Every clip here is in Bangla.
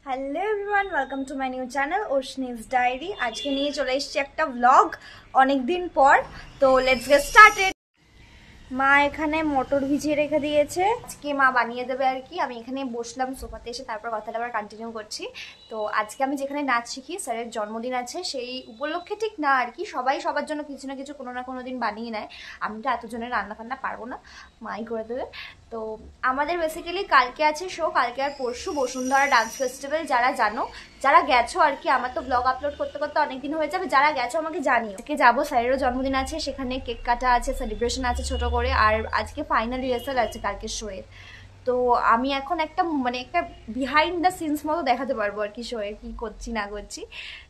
Hello everyone, welcome to my new channel Arshni's diary. আজকে নিয়ে চলে এসেছি একটা ব্লগ অনেকদিন পর। তো লেটস গেট স্টার্টেড। মা এখানে মটর ভিজিয়ে রেখে দিয়েছে, আজকে মা বানিয়ে দেবে আর কি। আমি এখানে বসলাম সোফাতে এসে, তারপর কথাটা আবার কন্টিনিউ করছি। তো আজকে আমি যেখানে নাচ শিখি, স্যারের জন্মদিন আছে, সেই উপলক্ষে ঠিক না আর কি, সবাই সবার জন্য কিছু না কিছু কোনো না কোনো দিন বানিয়ে নেয়। আমি তো এতজনের রান্না ফান্না পারবো না, মাই করে দেবে। তো আমাদের বেসিক্যালি কালকে আছে শো, কালকে আর পরশু বসুন্ধরা ডান্স ফেস্টিভ্যাল। যারা জানো, যারা গেছো আর কি, আমার তো ব্লগ আপলোড করতে করতে অনেকদিন হয়ে যাবে, যারা গেছো আমাকে জানিও। আজকে যাবো, স্যারেরও জন্মদিন আছে, সেখানে কেক কাটা আছে, সেলিব্রেশন আছে ছোট করে, আর আজকে ফাইনাল রিহার্সাল আছে কালকের শোয়ের। তো আমি এখন একটা একটা বিহাইন্ড দ্য সিনস মতো দেখাতে পারবো আর কি, শোয়ে কি করছি না করছি।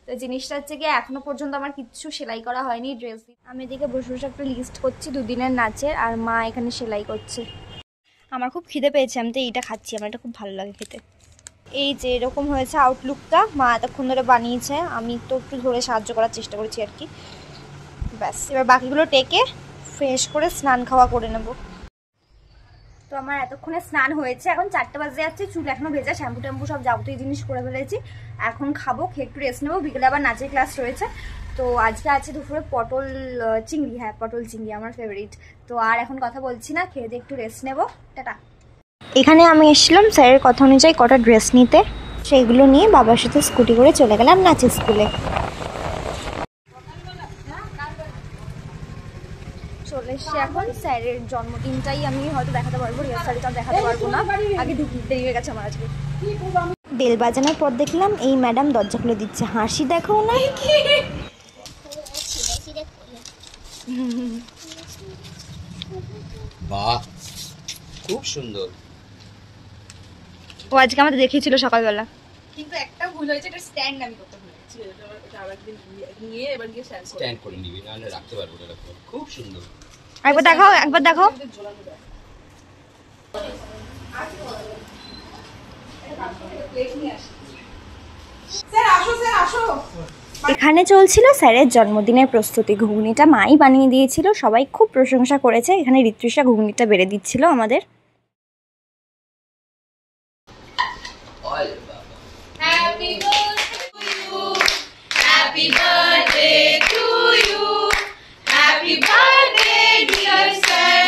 তো জিনিসটা হচ্ছে গিয়ে এখনো পর্যন্ত আমার কিচ্ছু সেলাই করা হয়নি ড্রেস। আমি এদিকে বসে বসে একটা লিস্ট করছি দুদিনের নাচের, আর মা এখানে সেলাই করছে। আমার খুব খিদে পেয়েছে, আমি তো এইটা খাচ্ছি, আমার এটা খুব ভালো লাগে খেতে। এই যে এরকম হয়েছে আউটলুকটা, মা এতক্ষণ ধরে বানিয়েছে, আমি তো একটু ধরে সাহায্য করার চেষ্টা করেছি আর কি। ব্যাস, এবার বাকিগুলো টেকে ফ্রেশ করে স্নান খাওয়া করে নেব। তো আমার এতক্ষণে স্নান হয়েছে, এখন 4টা বাজে যাচ্ছে, চুল এখনো ভেজা, শ্যাম্পু ট্যাম্পু সব যাবতীয় জিনিস করে ফেলেছি। এখন খাবো, খেয়ে একটু রেস্ট নেবো, বিকেলে আবার নাচের ক্লাস রয়েছে। তো আজকে আছে দুপুরে পটল চিংড়ি, হ্যাঁ পটল চিংড়ি আমার ফেভারিট। তো আর এখন কথা বলছি না, খেয়ে দিয়ে একটু রেস্ট নেবো, টাটা। এখানে আমি এসেছিলাম স্যারের কথা অনুযায়ী কটা ড্রেস নিতে, সেইগুলো নিয়ে বাবার সাথে স্কুটি করে চলে গেলাম নাচের স্কুলে। চলে এসছি এখন, স্যারের জন্মদিনটাই আমি হয়তো দেখাতে পারবো, রিহার্সালটা দেখাতে পারবো না, আগে দেরি হয়ে গেছে আমার আজকে। বেল বাজানোর পর দেখলাম এই ম্যাডাম দরজা খুলে দিচ্ছে, হাসি দেখো না। বাহ, খুব সুন্দর। ও আজকে আমাদের দেখিয়েছিল সকালবেলা, কিন্তু একটা ভুল হয়েছে, এটা স্ট্যান্ড আমি করতে ভুলেছি। এটা আবার একদিন নিয়ে এবার গিয়ে স্ট্যান্ড করে নিবি, নাহলে রাখতে পারবো না। খুব সুন্দর। একবার দেখাও, একবার দেখো। এখানে চলছিল স্যারের জন্মদিনের প্রস্তুতি, ঘুগনিটা মাই বানিয়ে দিয়েছিল, সবাই খুব প্রশংসা করেছে। এখানে ঋত্বিষা ঘুগনিটা বেড়ে দিচ্ছিল আমাদের। Happy birthday to you. Happy birthday dear sir.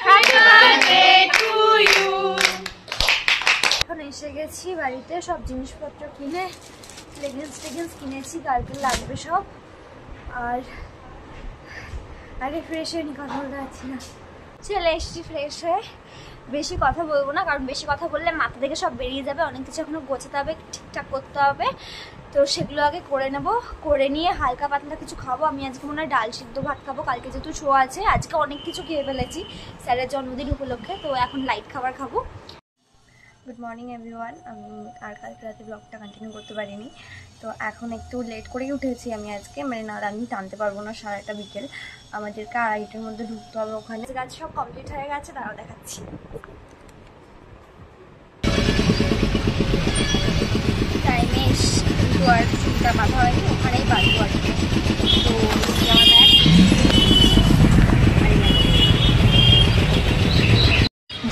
Happy birthday to you. এখন এসে গেছি বাড়িতে, সব জিনিসপত্র কিনে, লেগিংস কিনেছি, কালকে লাগবে সব। আর আগে ফ্রেশ হয়ে নি, কথা বলতে পারছি না। চলে এসছি ফ্রেশ হয়ে, বেশি কথা বলবো না, কারণ বেশি কথা বললে মাথা থেকে সব বেরিয়ে যাবে, অনেক কিছু এখনো গোছাতে হবে, ঠিকঠাক করতে হবে। তো সেগুলো আগে করে নেব, করে নিয়ে হালকা পাতলা কিছু খাবো। আমি আজকে মনে হয় ডাল সিদ্ধ ভাত খাবো, কালকে যেহেতু শো আছে। আজকে অনেক কিছু খেয়ে ফেলেছি স্যারের জন্মদিন উপলক্ষে, তো এখন লাইট খাবার খাবো। Good morning everyone. আমি আর কালকে রাতে ব্লগটা কন্টিনিউ করতে পারিনি, তো এখন একটু লেট করেই উঠেছি আমি আজকে, না আমি টানতে পারবো না, 8:30 বিকেল, আমাদেরকে 2:30টার মধ্যে ঢুকতে হবে ওখানে। কাজ সব কমপ্লিট হয়ে গেছে, তারাও দেখাচ্ছি। টাইমে কিন্তু আর চুলটা বাঁধা হয়নি, ওখানেই বাঁধবো আর কি। তো আমার ব্যাগ,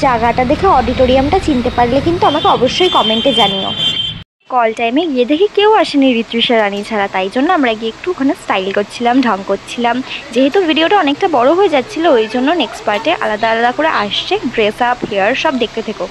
জায়গাটা দেখে অডিটোরিয়ামটা চিনতে পারলে কিন্তু আমাকে অবশ্যই কমেন্টে জানিও। কল টাইমে গিয়ে দেখি কেউ আসেনি ঋত্বিষা রানী ছাড়া, তাই জন্য আমরা গিয়ে একটু ওখানে স্টাইল করছিলাম, ঢং করছিলাম। যেহেতু ভিডিওটা অনেকটা বড় হয়ে যাচ্ছিলো, ওই জন্য নেক্সট পার্টে আলাদা আলাদা করে আসছে, ড্রেস আপ, হেয়ার সব দেখতে থেকো।